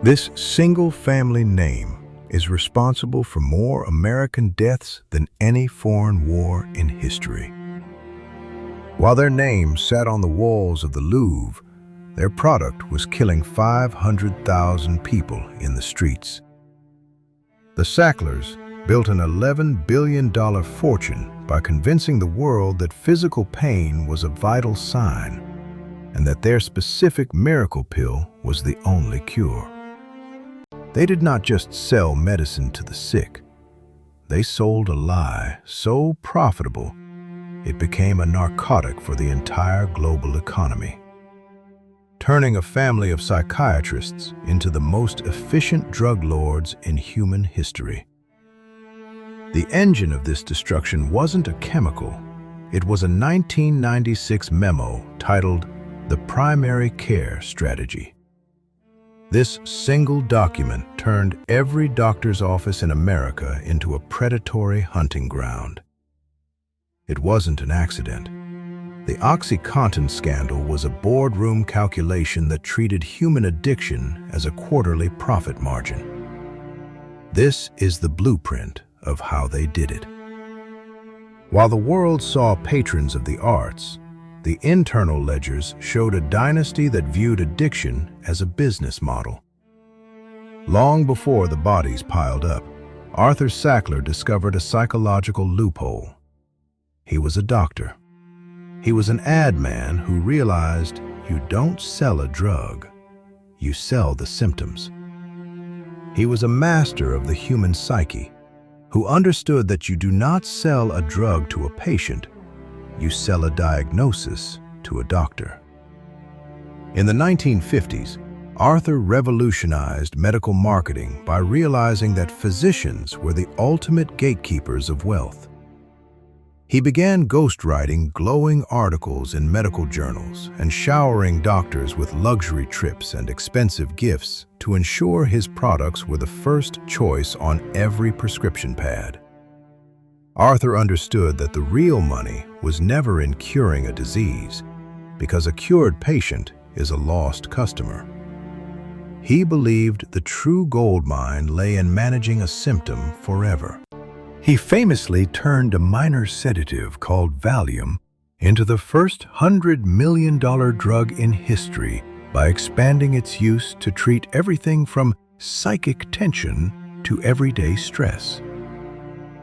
This single family name is responsible for more American deaths than any foreign war in history. While their name sat on the walls of the Louvre, their product was killing 500,000 people in the streets. The Sacklers built an $11 billion fortune by convincing the world that physical pain was a vital sign and that their specific miracle pill was the only cure. They did not just sell medicine to the sick. They sold a lie so profitable it became a narcotic for the entire global economy, turning a family of psychiatrists into the most efficient drug lords in human history. The engine of this destruction wasn't a chemical. It was a 1996 memo titled The Primary Care Strategy. This single document turned every doctor's office in America into a predatory hunting ground. It wasn't an accident. The OxyContin scandal was a boardroom calculation that treated human addiction as a quarterly profit margin. This is the blueprint of how they did it. While the world saw patrons of the arts, the internal ledgers showed a dynasty that viewed addiction as a business model. Long before the bodies piled up, Arthur Sackler discovered a psychological loophole. He was a doctor. He was an ad man who realized you don't sell a drug, you sell the symptoms. He was a master of the human psyche, who understood that you do not sell a drug to a patient, you sell a diagnosis to a doctor. In the 1950s, Arthur revolutionized medical marketing by realizing that physicians were the ultimate gatekeepers of wealth. He began ghostwriting glowing articles in medical journals and showering doctors with luxury trips and expensive gifts to ensure his products were the first choice on every prescription pad. Arthur understood that the real money was never in curing a disease, because a cured patient is a lost customer. He believed the true gold mine lay in managing a symptom forever. He famously turned a minor sedative called Valium into the first $100 million drug in history by expanding its use to treat everything from psychic tension to everyday stress.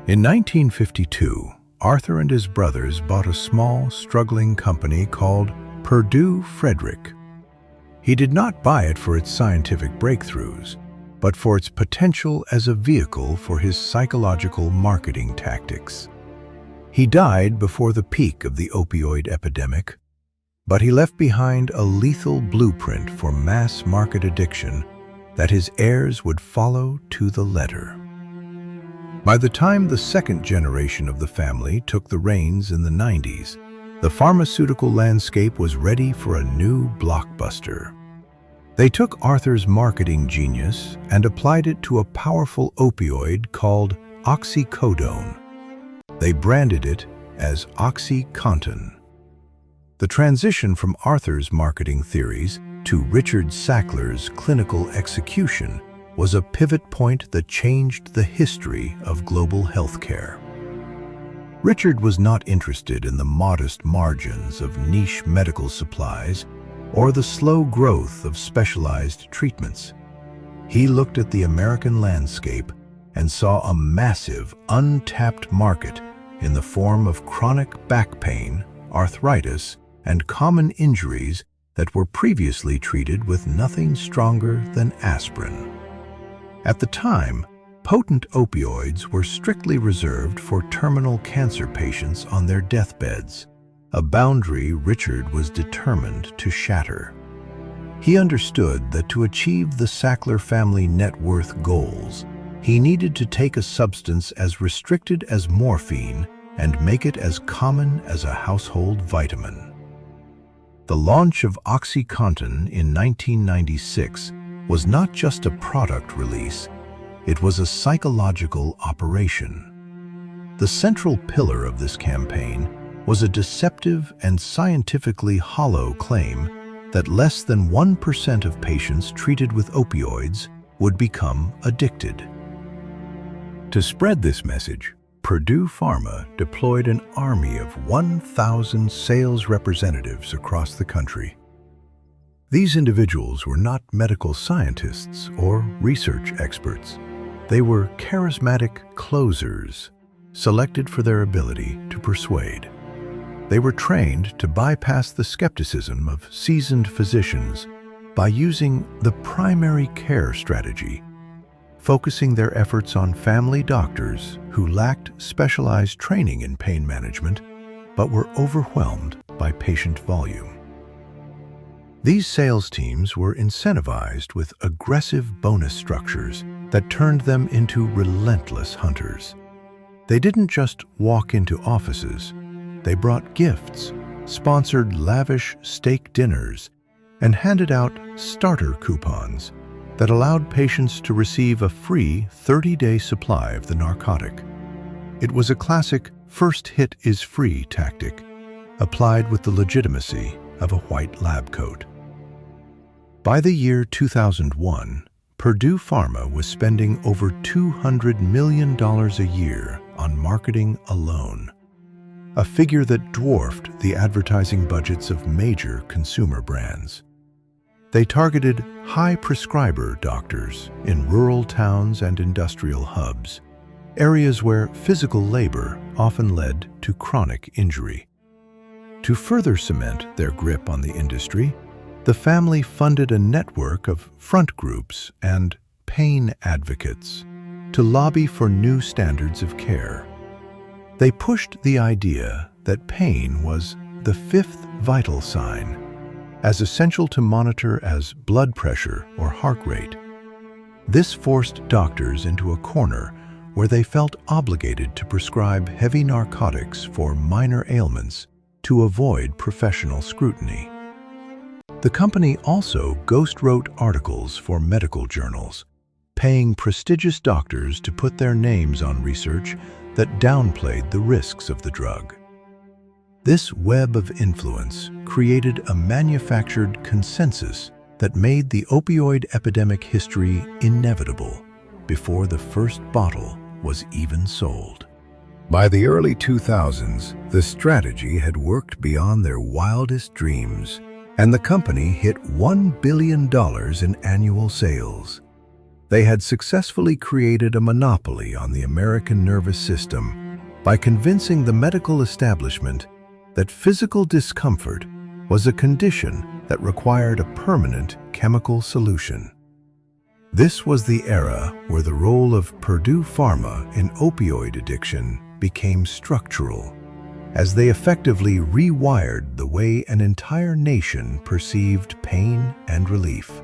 In 1952, Arthur and his brothers bought a small, struggling company called Purdue Pharma. He did not buy it for its scientific breakthroughs, but for its potential as a vehicle for his psychological marketing tactics. He died before the peak of the opioid epidemic, but he left behind a lethal blueprint for mass market addiction that his heirs would follow to the letter. By the time the second generation of the family took the reins in the 90s, the pharmaceutical landscape was ready for a new blockbuster. They took Arthur's marketing genius and applied it to a powerful opioid called OxyContin. They branded it as OxyContin. The transition from Arthur's marketing theories to Richard Sackler's clinical execution was a pivot point that changed the history of global healthcare. Richard was not interested in the modest margins of niche medical supplies or the slow growth of specialized treatments. He looked at the American landscape and saw a massive, untapped market in the form of chronic back pain, arthritis, and common injuries that were previously treated with nothing stronger than aspirin. At the time, potent opioids were strictly reserved for terminal cancer patients on their deathbeds, a boundary Richard was determined to shatter. He understood that to achieve the Sackler family net worth goals, he needed to take a substance as restricted as morphine and make it as common as a household vitamin. The launch of OxyContin in 1996 was not just a product release, it was a psychological operation. The central pillar of this campaign was a deceptive and scientifically hollow claim that less than 1% of patients treated with opioids would become addicted. To spread this message, Purdue Pharma deployed an army of 1,000 sales representatives across the country. These individuals were not medical scientists or research experts. They were charismatic closers, selected for their ability to persuade. They were trained to bypass the skepticism of seasoned physicians by using the primary care strategy, focusing their efforts on family doctors who lacked specialized training in pain management but were overwhelmed by patient volume. These sales teams were incentivized with aggressive bonus structures that turned them into relentless hunters. They didn't just walk into offices. They brought gifts, sponsored lavish steak dinners, and handed out starter coupons that allowed patients to receive a free 30-day supply of the narcotic. It was a classic first hit is free tactic, applied with the legitimacy of a white lab coat. By the year 2001, Purdue Pharma was spending over $200 million a year on marketing alone, a figure that dwarfed the advertising budgets of major consumer brands. They targeted high-prescriber doctors in rural towns and industrial hubs, areas where physical labor often led to chronic injury. To further cement their grip on the industry, the family funded a network of front groups and pain advocates to lobby for new standards of care. They pushed the idea that pain was the fifth vital sign, as essential to monitor as blood pressure or heart rate. This forced doctors into a corner where they felt obligated to prescribe heavy narcotics for minor ailments to avoid professional scrutiny. The company also ghost-wrote articles for medical journals, paying prestigious doctors to put their names on research that downplayed the risks of the drug. This web of influence created a manufactured consensus that made the opioid epidemic history inevitable before the first bottle was even sold. By the early 2000s, the strategy had worked beyond their wildest dreams, and the company hit $1 billion in annual sales. They had successfully created a monopoly on the American nervous system by convincing the medical establishment that physical discomfort was a condition that required a permanent chemical solution. This was the era where the role of Purdue Pharma in opioid addiction became structural, as they effectively rewired the way an entire nation perceived pain and relief.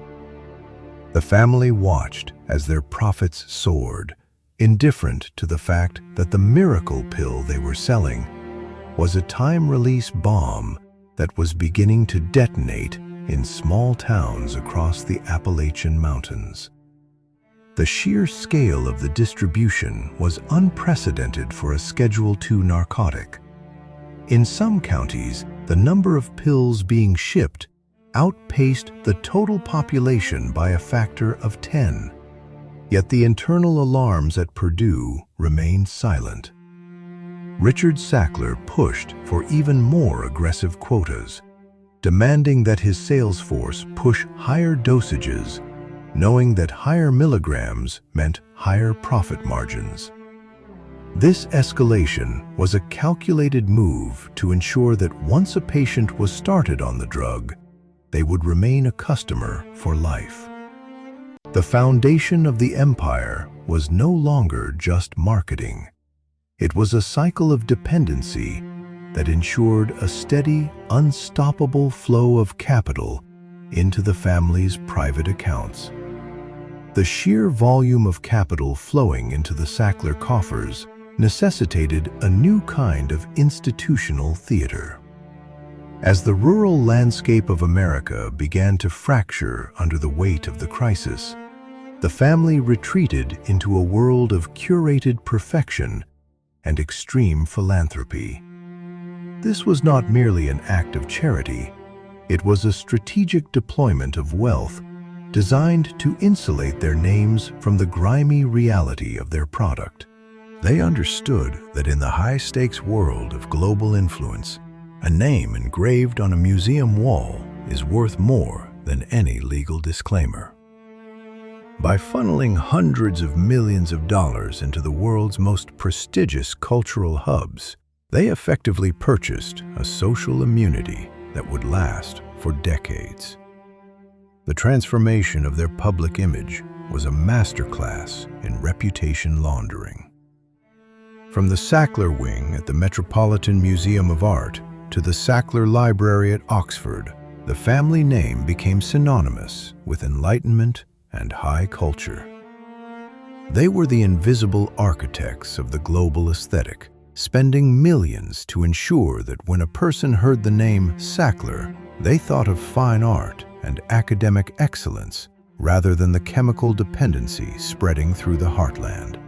The family watched as their profits soared, indifferent to the fact that the miracle pill they were selling was a time-release bomb that was beginning to detonate in small towns across the Appalachian Mountains. The sheer scale of the distribution was unprecedented for a Schedule II narcotic. In some counties, the number of pills being shipped outpaced the total population by a factor of 10. Yet the internal alarms at Purdue remained silent. Richard Sackler pushed for even more aggressive quotas, demanding that his sales force push higher dosages, knowing that higher milligrams meant higher profit margins. This escalation was a calculated move to ensure that once a patient was started on the drug, they would remain a customer for life. The foundation of the empire was no longer just marketing. It was a cycle of dependency that ensured a steady, unstoppable flow of capital into the family's private accounts. The sheer volume of capital flowing into the Sackler coffers necessitated a new kind of institutional theater. As the rural landscape of America began to fracture under the weight of the crisis, the family retreated into a world of curated perfection and extreme philanthropy. This was not merely an act of charity, It was a strategic deployment of wealth designed to insulate their names from the grimy reality of their product. They understood that in the high-stakes world of global influence, a name engraved on a museum wall is worth more than any legal disclaimer. By funneling hundreds of millions of dollars into the world's most prestigious cultural hubs, they effectively purchased a social immunity that would last for decades. The transformation of their public image was a masterclass in reputation laundering. From the Sackler wing at the Metropolitan Museum of Art to the Sackler Library at Oxford, the family name became synonymous with enlightenment and high culture. They were the invisible architects of the global aesthetic, spending millions to ensure that when a person heard the name Sackler, they thought of fine art and academic excellence rather than the chemical dependency spreading through the heartland.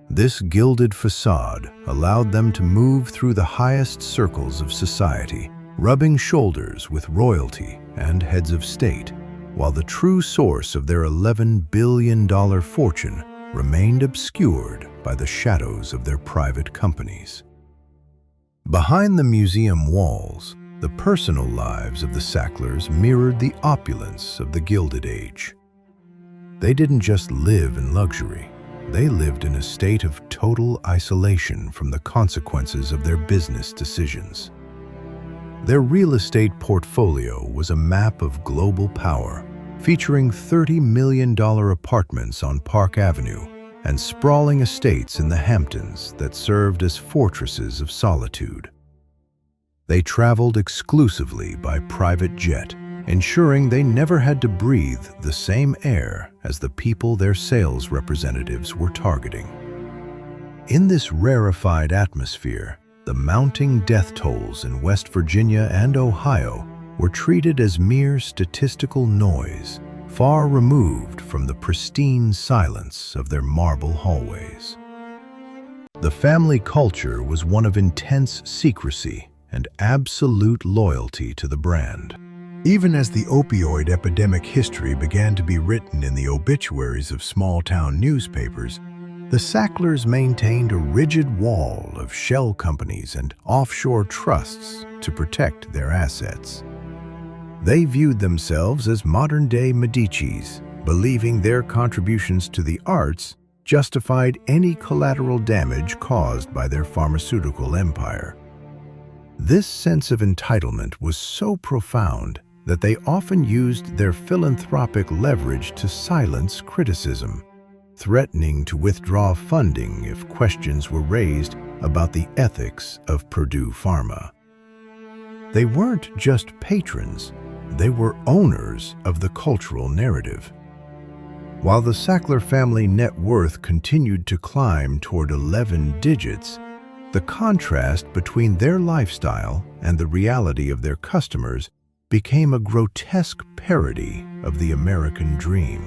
This gilded facade allowed them to move through the highest circles of society, rubbing shoulders with royalty and heads of state, while the true source of their $11 billion fortune remained obscured by the shadows of their private companies. Behind the museum walls, the personal lives of the Sacklers mirrored the opulence of the Gilded Age. They didn't just live in luxury, they lived in a state of total isolation from the consequences of their business decisions. Their real estate portfolio was a map of global power, featuring $30 million apartments on Park Avenue and sprawling estates in the Hamptons that served as fortresses of solitude. They traveled exclusively by private jet, ensuring they never had to breathe the same air as the people their sales representatives were targeting. In this rarefied atmosphere, the mounting death tolls in West Virginia and Ohio were treated as mere statistical noise, far removed from the pristine silence of their marble hallways. The family culture was one of intense secrecy and absolute loyalty to the brand. Even as the opioid epidemic history began to be written in the obituaries of small-town newspapers, the Sacklers maintained a rigid wall of shell companies and offshore trusts to protect their assets. They viewed themselves as modern-day Medicis, believing their contributions to the arts justified any collateral damage caused by their pharmaceutical empire. This sense of entitlement was so profound that they often used their philanthropic leverage to silence criticism, threatening to withdraw funding if questions were raised about the ethics of Purdue Pharma. They weren't just patrons, they were owners of the cultural narrative. While the Sackler family net worth continued to climb toward 11 digits, the contrast between their lifestyle and the reality of their customers became a grotesque parody of the American dream.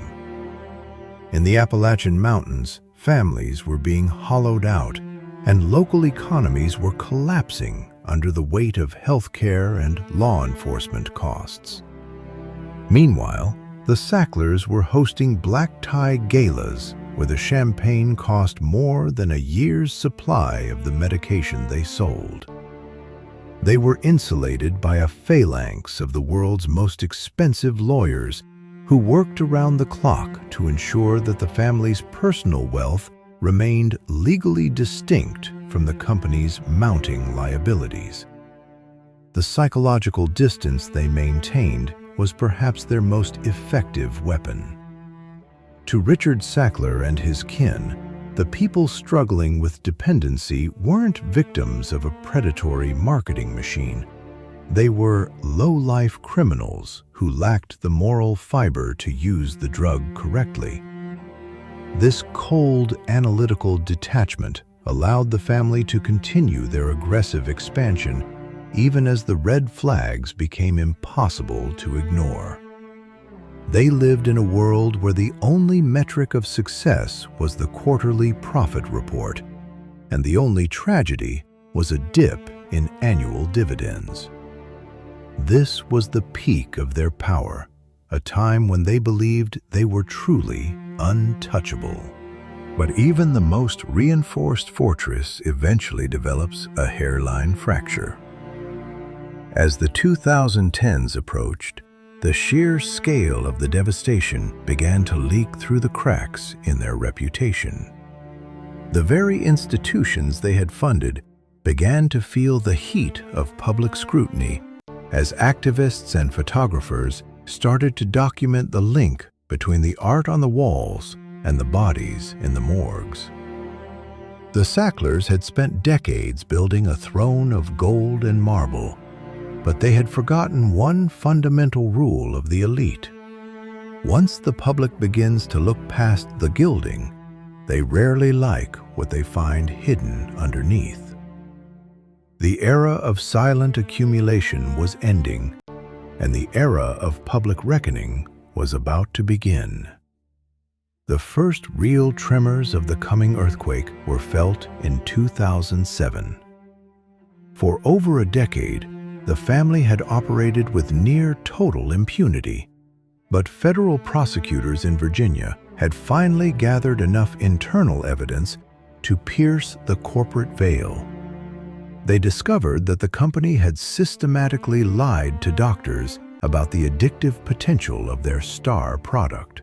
In the Appalachian Mountains, families were being hollowed out, and local economies were collapsing under the weight of healthcare and law enforcement costs. Meanwhile, the Sacklers were hosting black-tie galas where the champagne cost more than a year's supply of the medication they sold. They were insulated by a phalanx of the world's most expensive lawyers who worked around the clock to ensure that the family's personal wealth remained legally distinct from the company's mounting liabilities. The psychological distance they maintained was perhaps their most effective weapon. To Richard Sackler and his kin, the people struggling with dependency weren't victims of a predatory marketing machine. They were low-life criminals who lacked the moral fiber to use the drug correctly. This cold, analytical detachment allowed the family to continue their aggressive expansion even as the red flags became impossible to ignore. They lived in a world where the only metric of success was the quarterly profit report, and the only tragedy was a dip in annual dividends. This was the peak of their power, a time when they believed they were truly untouchable. But even the most reinforced fortress eventually develops a hairline fracture. As the 2010s approached, the sheer scale of the devastation began to leak through the cracks in their reputation. The very institutions they had funded began to feel the heat of public scrutiny as activists and photographers started to document the link between the art on the walls and the bodies in the morgues. The Sacklers had spent decades building a throne of gold and marble, but they had forgotten one fundamental rule of the elite. Once the public begins to look past the gilding, they rarely like what they find hidden underneath. The era of silent accumulation was ending, and the era of public reckoning was about to begin. The first real tremors of the coming earthquake were felt in 2007. For over a decade, the family had operated with near total impunity, but federal prosecutors in Virginia had finally gathered enough internal evidence to pierce the corporate veil. They discovered that the company had systematically lied to doctors about the addictive potential of their star product.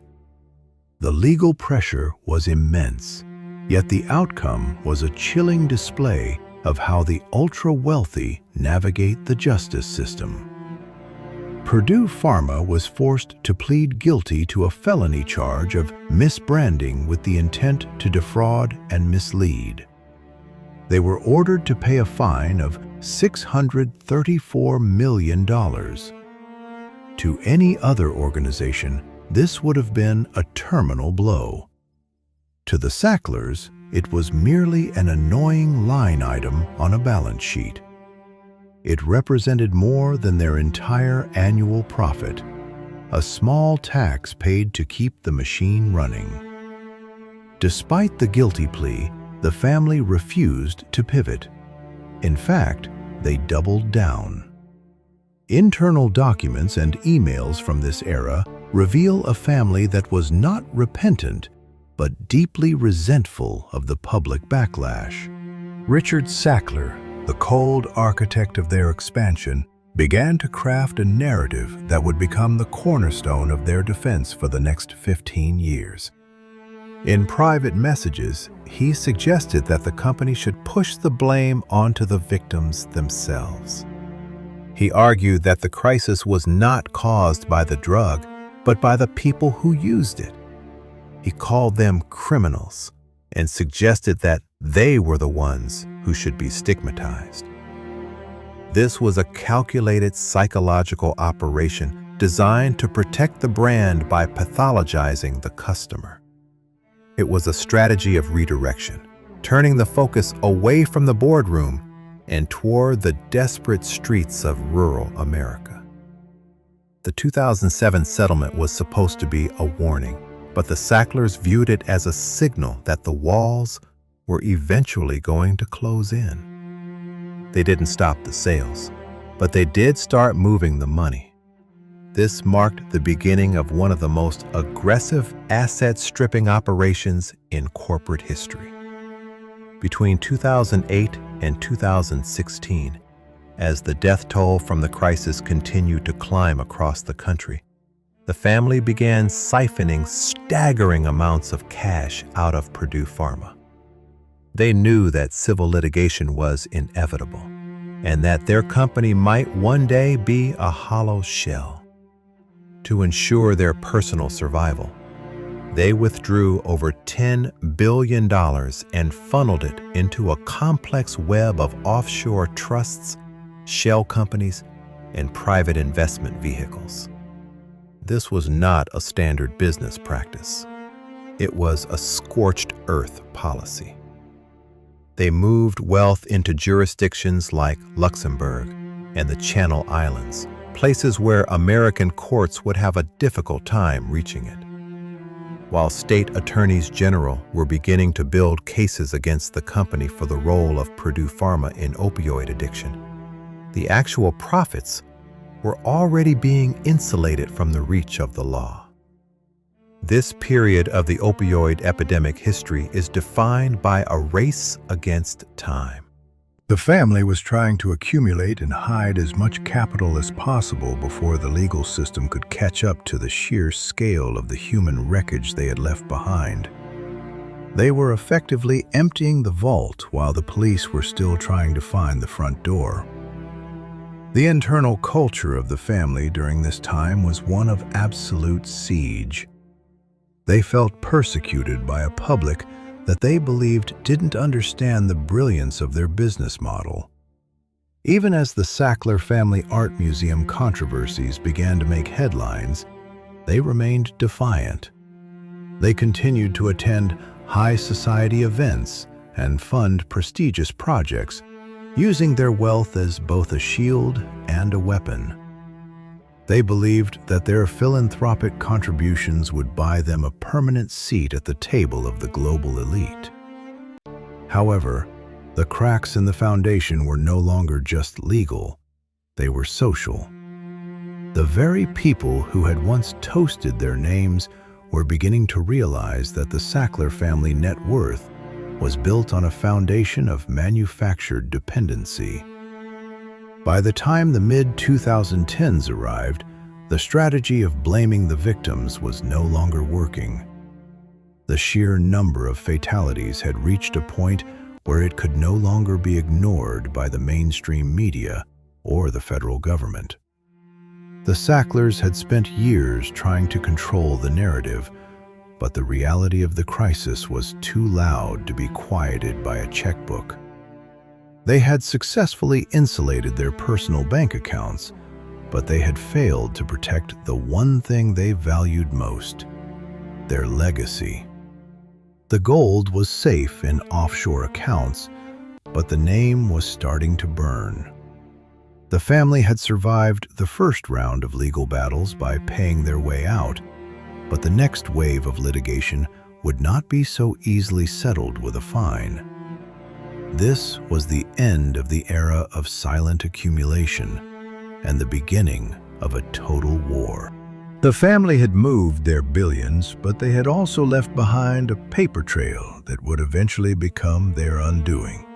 The legal pressure was immense, yet the outcome was a chilling display of how the ultra-wealthy navigate the justice system. Purdue Pharma was forced to plead guilty to a felony charge of misbranding with the intent to defraud and mislead. They were ordered to pay a fine of $634 million. To any other organization, this would have been a terminal blow. To the Sacklers, it was merely an annoying line item on a balance sheet. It represented more than their entire annual profit, a small tax paid to keep the machine running. Despite the guilty plea, the family refused to pivot. In fact, they doubled down. Internal documents and emails from this era reveal a family that was not repentant, but deeply resentful of the public backlash. Richard Sackler, the cold architect of their expansion, began to craft a narrative that would become the cornerstone of their defense for the next 15 years. In private messages, he suggested that the company should push the blame onto the victims themselves. He argued that the crisis was not caused by the drug, but by the people who used it. He called them criminals and suggested that they were the ones who should be stigmatized. This was a calculated psychological operation designed to protect the brand by pathologizing the customer. It was a strategy of redirection, turning the focus away from the boardroom and toward the desperate streets of rural America. The 2007 settlement was supposed to be a warning, but the Sacklers viewed it as a signal that the walls were eventually going to close in. They didn't stop the sales, but they did start moving the money. This marked the beginning of one of the most aggressive asset-stripping operations in corporate history. Between 2008 and 2016, as the death toll from the crisis continued to climb across the country, the family began siphoning staggering amounts of cash out of Purdue Pharma. They knew that civil litigation was inevitable, and that their company might one day be a hollow shell. To ensure their personal survival, they withdrew over $10 billion and funneled it into a complex web of offshore trusts, shell companies, and private investment vehicles. This was not a standard business practice. It was a scorched earth policy. They moved wealth into jurisdictions like Luxembourg and the Channel Islands, places where American courts would have a difficult time reaching it. While state attorneys general were beginning to build cases against the company for the role of Purdue Pharma in opioid addiction, the actual profits were already being insulated from the reach of the law. This period of the opioid epidemic history is defined by a race against time. The family was trying to accumulate and hide as much capital as possible before the legal system could catch up to the sheer scale of the human wreckage they had left behind. They were effectively emptying the vault while the police were still trying to find the front door. The internal culture of the family during this time was one of absolute siege. They felt persecuted by a public that they believed didn't understand the brilliance of their business model. Even as the Sackler Family Art Museum controversies began to make headlines, they remained defiant. They continued to attend high society events and fund prestigious projects, using their wealth as both a shield and a weapon. They believed that their philanthropic contributions would buy them a permanent seat at the table of the global elite. However, the cracks in the foundation were no longer just legal, they were social. The very people who had once toasted their names were beginning to realize that the Sackler family net worth was built on a foundation of manufactured dependency. By the time the mid-2010s arrived, the strategy of blaming the victims was no longer working. The sheer number of fatalities had reached a point where it could no longer be ignored by the mainstream media or the federal government. The Sacklers had spent years trying to control the narrative, but the reality of the crisis was too loud to be quieted by a checkbook. They had successfully insulated their personal bank accounts, but they had failed to protect the one thing they valued most: their legacy. The gold was safe in offshore accounts, but the name was starting to burn. The family had survived the first round of legal battles by paying their way out, but the next wave of litigation would not be so easily settled with a fine. This was the end of the era of silent accumulation and the beginning of a total war. The family had moved their billions, but they had also left behind a paper trail that would eventually become their undoing.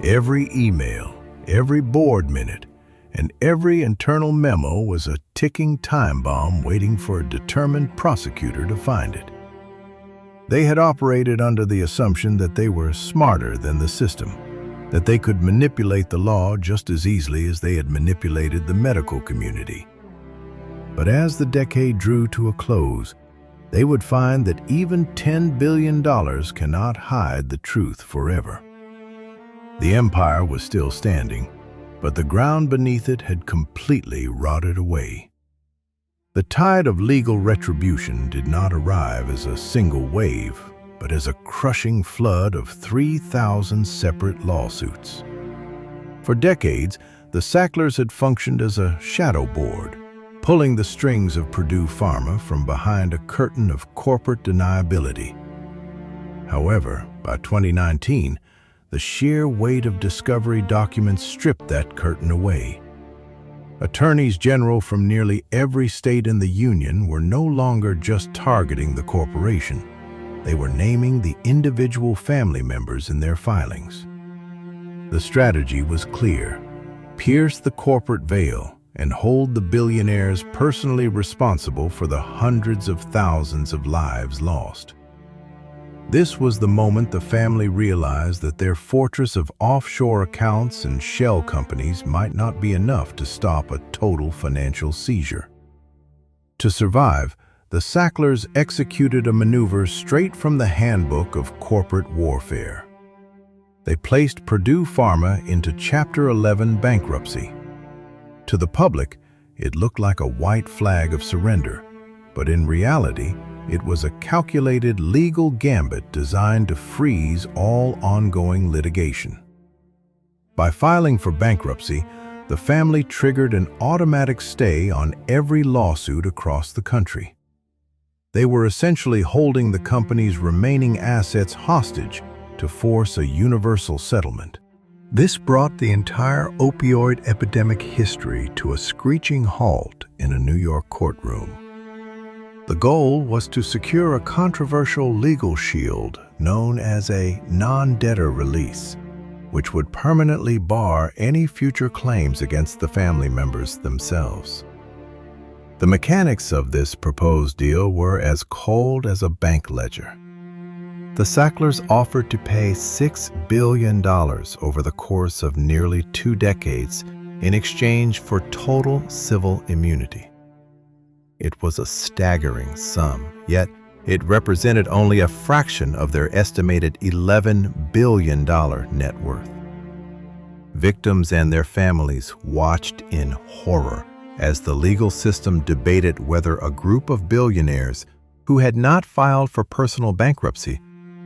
Every email, every board minute, and every internal memo was a ticking time bomb waiting for a determined prosecutor to find it. They had operated under the assumption that they were smarter than the system, that they could manipulate the law just as easily as they had manipulated the medical community. But as the decade drew to a close, they would find that even $10 billion cannot hide the truth forever. The empire was still standing, but the ground beneath it had completely rotted away. The tide of legal retribution did not arrive as a single wave, but as a crushing flood of 3,000 separate lawsuits. For decades, the Sacklers had functioned as a shadow board, pulling the strings of Purdue Pharma from behind a curtain of corporate deniability. However, by 2019, the sheer weight of discovery documents stripped that curtain away. Attorneys general from nearly every state in the union were no longer just targeting the corporation. They were naming the individual family members in their filings. The strategy was clear: pierce the corporate veil and hold the billionaires personally responsible for the hundreds of thousands of lives lost. This was the moment the family realized that their fortress of offshore accounts and shell companies might not be enough to stop a total financial seizure. To survive, the Sacklers executed a maneuver straight from the handbook of corporate warfare. They placed Purdue Pharma into Chapter 11 bankruptcy. To the public, it looked like a white flag of surrender, but in reality, it was a calculated legal gambit designed to freeze all ongoing litigation. By filing for bankruptcy, the family triggered an automatic stay on every lawsuit across the country. They were essentially holding the company's remaining assets hostage to force a universal settlement. This brought the entire opioid epidemic history to a screeching halt in a New York courtroom. The goal was to secure a controversial legal shield known as a non-debtor release, which would permanently bar any future claims against the family members themselves. The mechanics of this proposed deal were as cold as a bank ledger. The Sacklers offered to pay $6 billion over the course of nearly 2 decades in exchange for total civil immunity. It was a staggering sum, yet it represented only a fraction of their estimated $11 billion net worth. Victims and their families watched in horror as the legal system debated whether a group of billionaires who had not filed for personal bankruptcy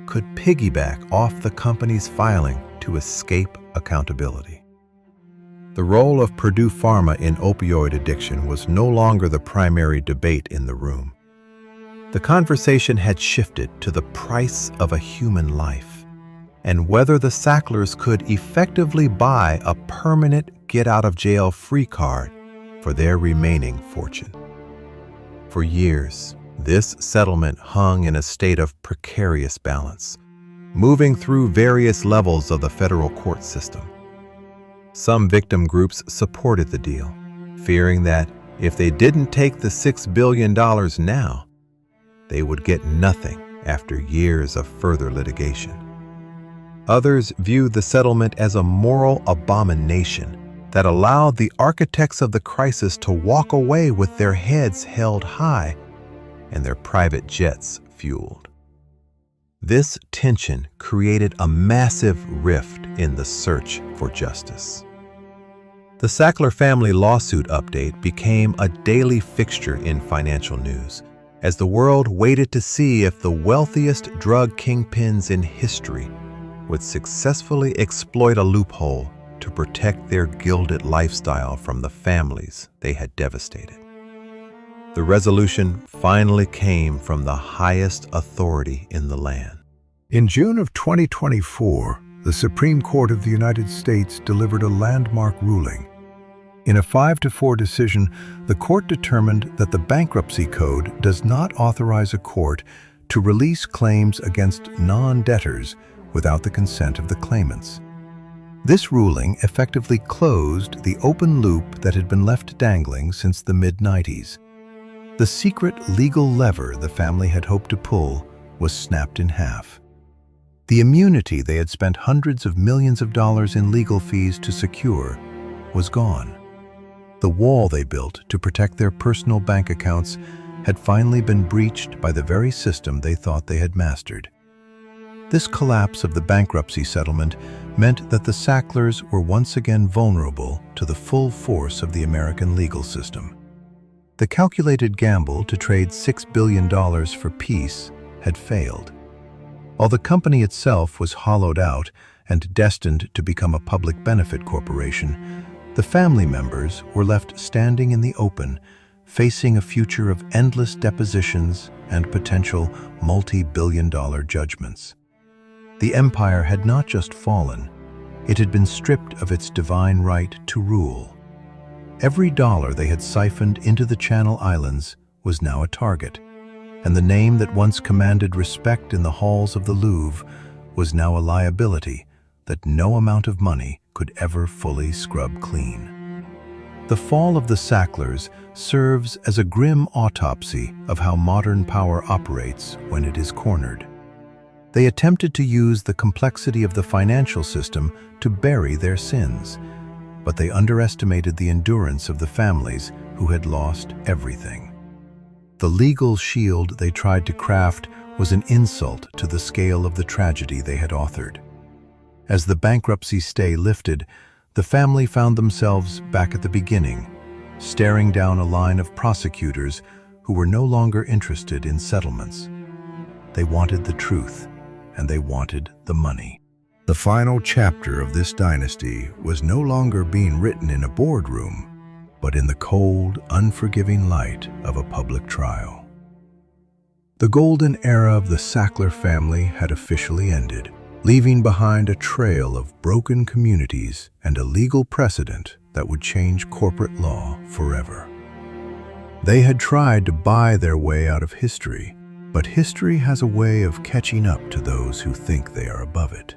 could piggyback off the company's filing to escape accountability. The role of Purdue Pharma in opioid addiction was no longer the primary debate in the room. The conversation had shifted to the price of a human life and whether the Sacklers could effectively buy a permanent get-out-of-jail-free card for their remaining fortune. For years, this settlement hung in a state of precarious balance, moving through various levels of the federal court system. Some victim groups supported the deal, fearing that if they didn't take the $6 billion now, they would get nothing after years of further litigation. Others viewed the settlement as a moral abomination that allowed the architects of the crisis to walk away with their heads held high and their private jets fueled. This tension created a massive rift in the search for justice. The Sackler family lawsuit update became a daily fixture in financial news as the world waited to see if the wealthiest drug kingpins in history would successfully exploit a loophole to protect their gilded lifestyle from the families they had devastated. The resolution finally came from the highest authority in the land. In June of 2024, the Supreme Court of the United States delivered a landmark ruling. In a 5-4 decision, the court determined that the Bankruptcy Code does not authorize a court to release claims against non-debtors without the consent of the claimants. This ruling effectively closed the open loop that had been left dangling since the mid-90s. The secret legal lever the family had hoped to pull was snapped in half. The immunity they had spent hundreds of millions of dollars in legal fees to secure was gone. The wall they built to protect their personal bank accounts had finally been breached by the very system they thought they had mastered. This collapse of the bankruptcy settlement meant that the Sacklers were once again vulnerable to the full force of the American legal system. The calculated gamble to trade $6 billion for peace had failed. While the company itself was hollowed out and destined to become a public benefit corporation, the family members were left standing in the open, facing a future of endless depositions and potential multi-billion-dollar judgments. The empire had not just fallen, it had been stripped of its divine right to rule. Every dollar they had siphoned into the Channel Islands was now a target, and the name that once commanded respect in the halls of the Louvre was now a liability that no amount of money could ever fully scrub clean. The fall of the Sacklers serves as a grim autopsy of how modern power operates when it is cornered. They attempted to use the complexity of the financial system to bury their sins, but they underestimated the endurance of the families who had lost everything. The legal shield they tried to craft was an insult to the scale of the tragedy they had authored. As the bankruptcy stay lifted, the family found themselves back at the beginning, staring down a line of prosecutors who were no longer interested in settlements. They wanted the truth, and they wanted the money. The final chapter of this dynasty was no longer being written in a boardroom, but in the cold, unforgiving light of a public trial. The golden era of the Sackler family had officially ended, leaving behind a trail of broken communities and a legal precedent that would change corporate law forever. They had tried to buy their way out of history, but history has a way of catching up to those who think they are above it.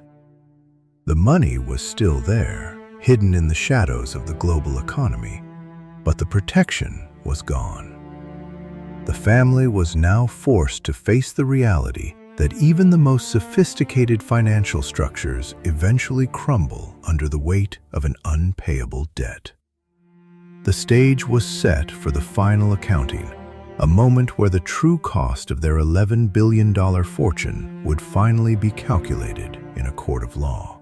The money was still there, hidden in the shadows of the global economy, but the protection was gone. The family was now forced to face the reality that even the most sophisticated financial structures eventually crumble under the weight of an unpayable debt. The stage was set for the final accounting, a moment where the true cost of their $11 billion fortune would finally be calculated in a court of law.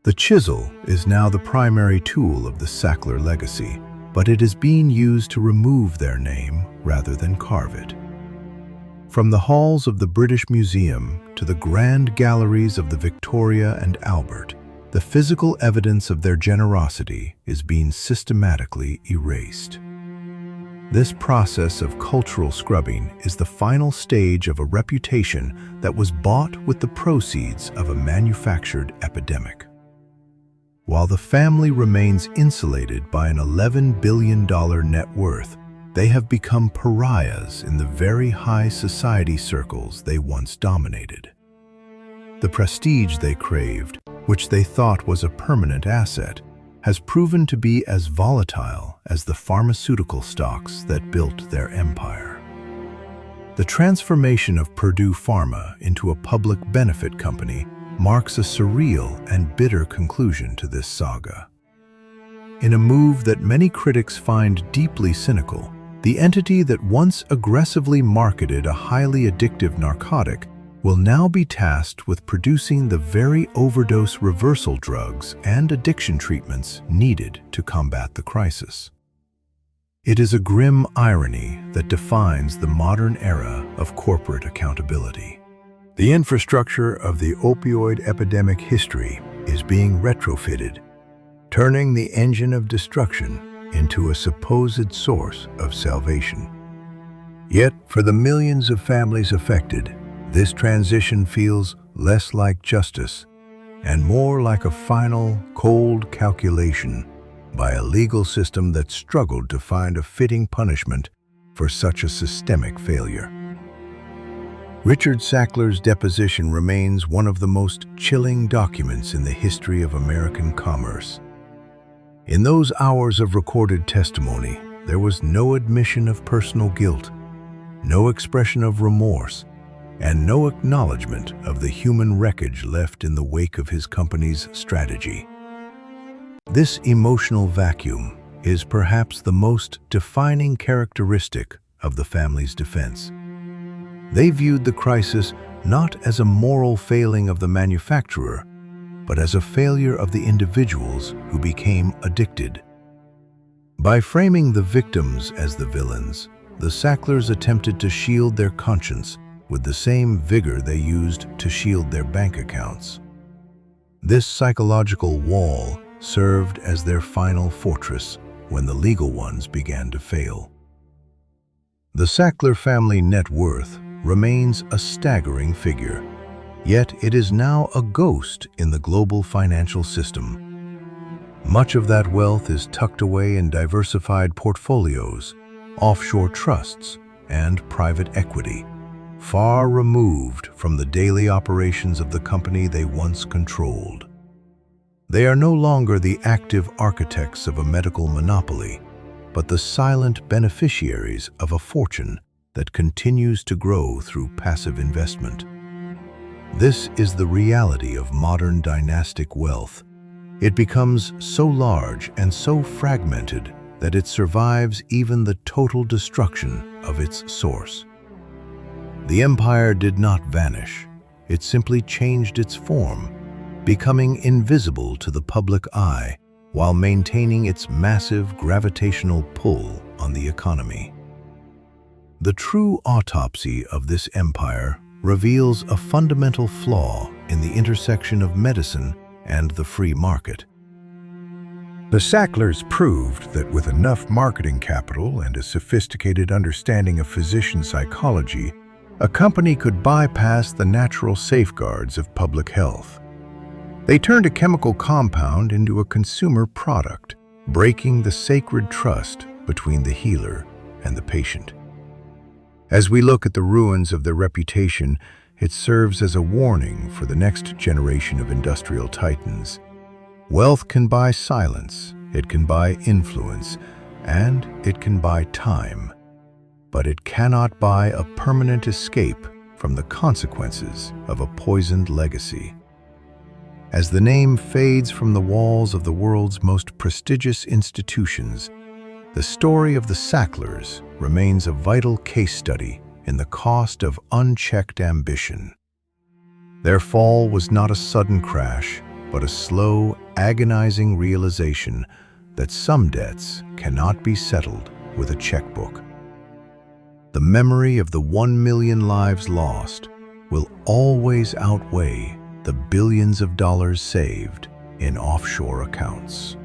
The chisel is now the primary tool of the Sackler legacy, but it is being used to remove their name rather than carve it. From the halls of the British Museum to the grand galleries of the Victoria and Albert, the physical evidence of their generosity is being systematically erased. This process of cultural scrubbing is the final stage of a reputation that was bought with the proceeds of a manufactured epidemic. While the family remains insulated by an $11 billion net worth, they have become pariahs in the very high society circles they once dominated. The prestige they craved, which they thought was a permanent asset, has proven to be as volatile as the pharmaceutical stocks that built their empire. The transformation of Purdue Pharma into a public benefit company marks a surreal and bitter conclusion to this saga. In a move that many critics find deeply cynical, the entity that once aggressively marketed a highly addictive narcotic will now be tasked with producing the very overdose reversal drugs and addiction treatments needed to combat the crisis. It is a grim irony that defines the modern era of corporate accountability. The infrastructure of the opioid epidemic history is being retrofitted, turning the engine of destruction into a supposed source of salvation. Yet, for the millions of families affected, this transition feels less like justice and more like a final, cold calculation by a legal system that struggled to find a fitting punishment for such a systemic failure. Richard Sackler's deposition remains one of the most chilling documents in the history of American commerce. In those hours of recorded testimony, there was no admission of personal guilt, no expression of remorse, and no acknowledgement of the human wreckage left in the wake of his company's strategy. This emotional vacuum is perhaps the most defining characteristic of the family's defense. They viewed the crisis not as a moral failing of the manufacturer, but as a failure of the individuals who became addicted. By framing the victims as the villains, the Sacklers attempted to shield their conscience with the same vigor they used to shield their bank accounts. This psychological wall served as their final fortress when the legal ones began to fail. The Sackler family net worth remains a staggering figure, yet it is now a ghost in the global financial system. Much of that wealth is tucked away in diversified portfolios, offshore trusts, and private equity, far removed from the daily operations of the company they once controlled. They are no longer the active architects of a medical monopoly, but the silent beneficiaries of a fortune that continues to grow through passive investment. This is the reality of modern dynastic wealth. It becomes so large and so fragmented that it survives even the total destruction of its source. The empire did not vanish. It simply changed its form, becoming invisible to the public eye while maintaining its massive gravitational pull on the economy. The true autopsy of this empire reveals a fundamental flaw in the intersection of medicine and the free market. The Sacklers proved that with enough marketing capital and a sophisticated understanding of physician psychology, a company could bypass the natural safeguards of public health. They turned a chemical compound into a consumer product, breaking the sacred trust between the healer and the patient. As we look at the ruins of their reputation, it serves as a warning for the next generation of industrial titans. Wealth can buy silence, it can buy influence, and it can buy time. But it cannot buy a permanent escape from the consequences of a poisoned legacy. As the name fades from the walls of the world's most prestigious institutions, the story of the Sacklers remains a vital case study in the cost of unchecked ambition. Their fall was not a sudden crash, but a slow, agonizing realization that some debts cannot be settled with a checkbook. The memory of the 1 million lives lost will always outweigh the billions of dollars saved in offshore accounts.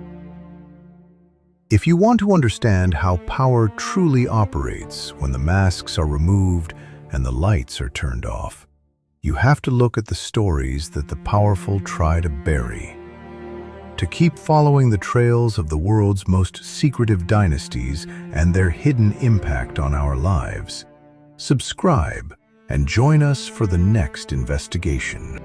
If you want to understand how power truly operates when the masks are removed and the lights are turned off, you have to look at the stories that the powerful try to bury. To keep following the trails of the world's most secretive dynasties and their hidden impact on our lives, subscribe and join us for the next investigation.